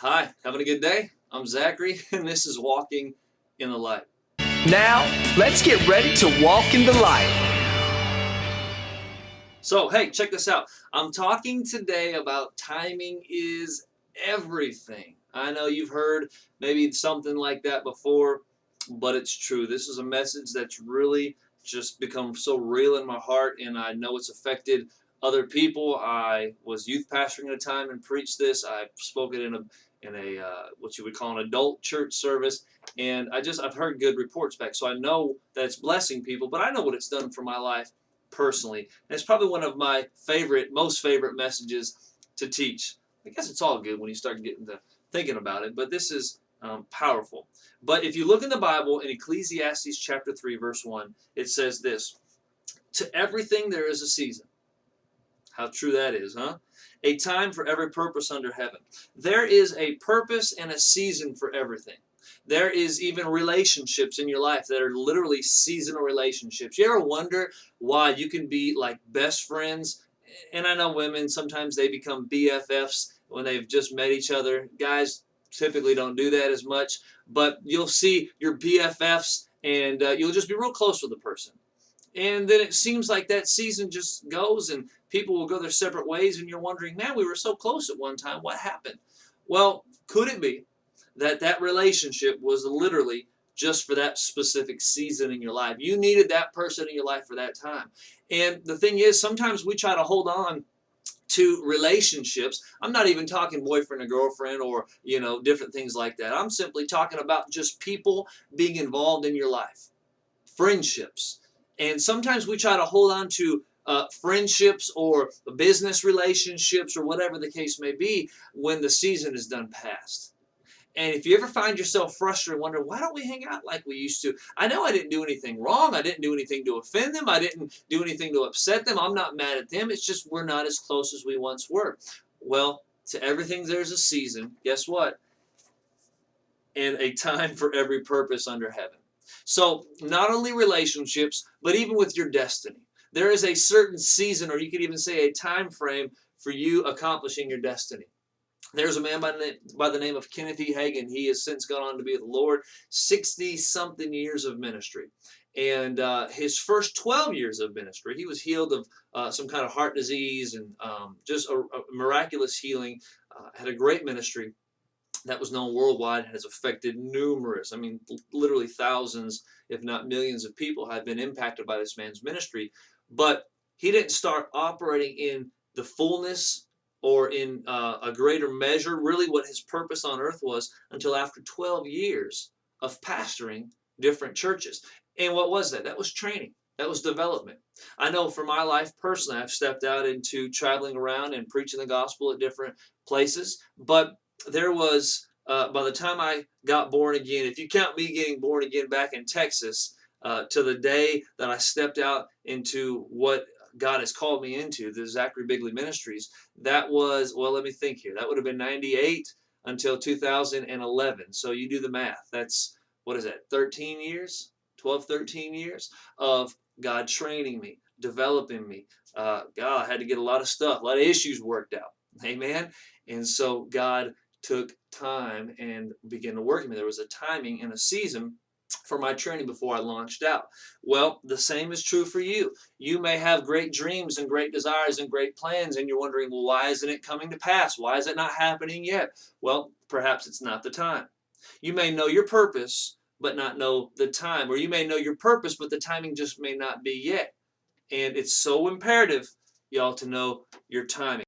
Hi, having a good day? I'm Zachary, and this is Walking in the Light. Now, let's get ready to walk in the light. So, hey, check this out. I'm talking today about timing is everything. I know you've heard maybe something like that before, but it's true. This is a message that's really just become so real in my heart, and I know it's affected other people. I was youth pastoring at a time and preached this. I spoke it in a what you would call an adult church service, and I've heard good reports back. So I know that it's blessing people, but I know what it's done for my life personally. And it's probably one of my most favorite messages to teach. I guess it's all good when you start getting to thinking about it, but this is powerful. But if you look in the Bible, in Ecclesiastes chapter 3, verse 1, it says this: To everything there is a season. How true that is, huh? A time for every purpose under heaven. There is a purpose and a season for everything. There is even relationships in your life that are literally seasonal relationships. You ever wonder why you can be like best friends? And I know women, sometimes they become BFFs when they've just met each other. Guys typically don't do that as much, but you'll see your BFFs and you'll just be real close with the person. And then it seems like that season just goes and people will go their separate ways, and you're wondering, man, we were so close at one time. What happened? Well, could it be that that relationship was literally just for that specific season in your life? You needed that person in your life for that time. And the thing is, sometimes we try to hold on to relationships. I'm not even talking boyfriend and girlfriend or, different things like that. I'm simply talking about just people being involved in your life, friendships. And sometimes we try to hold on to friendships or business relationships or whatever the case may be when the season is done past. And if you ever find yourself frustrated, wonder, why don't we hang out like we used to? I know I didn't do anything wrong. I didn't do anything to offend them. I didn't do anything to upset them. I'm not mad at them. It's just we're not as close as we once were. Well, to everything there's a season. Guess what? And a time for every purpose under heaven. So not only relationships, but even with your destiny. There is a certain season, or you could even say a time frame for you accomplishing your destiny. There's a man by the name of Kenneth E. Hagin. He has since gone on to be with the Lord, 60-something years of ministry. And his first 12 years of ministry, he was healed of some kind of heart disease and just a miraculous healing, had a great ministry that was known worldwide, has affected numerous, literally thousands, if not millions of people have been impacted by this man's ministry. But he didn't start operating in the fullness or in a greater measure, really what his purpose on earth was, until after 12 years of pastoring different churches. And what was that? That was training. That was development. I know for my life personally, I've stepped out into traveling around and preaching the gospel at different places, but there was, by the time I got born again, if you count me getting born again back in Texas, to the day that I stepped out into what God has called me into, the Zachary Bigley Ministries, that was, well, let me think here. That would have been 98 until 2011. So you do the math. That's, what is that, 13 years? 12, 13 years of God training me, developing me. God, I had to get a lot of stuff, a lot of issues worked out. Amen. And so God took time and began to work with me. There was a timing and a season for my training before I launched out. Well, the same is true for you. You may have great dreams and great desires and great plans, and you're wondering, well, why isn't it coming to pass? Why is it not happening yet? Well, perhaps it's not the time. You may know your purpose, but not know the time. Or you may know your purpose, but the timing just may not be yet. And it's so imperative, y'all, to know your timing.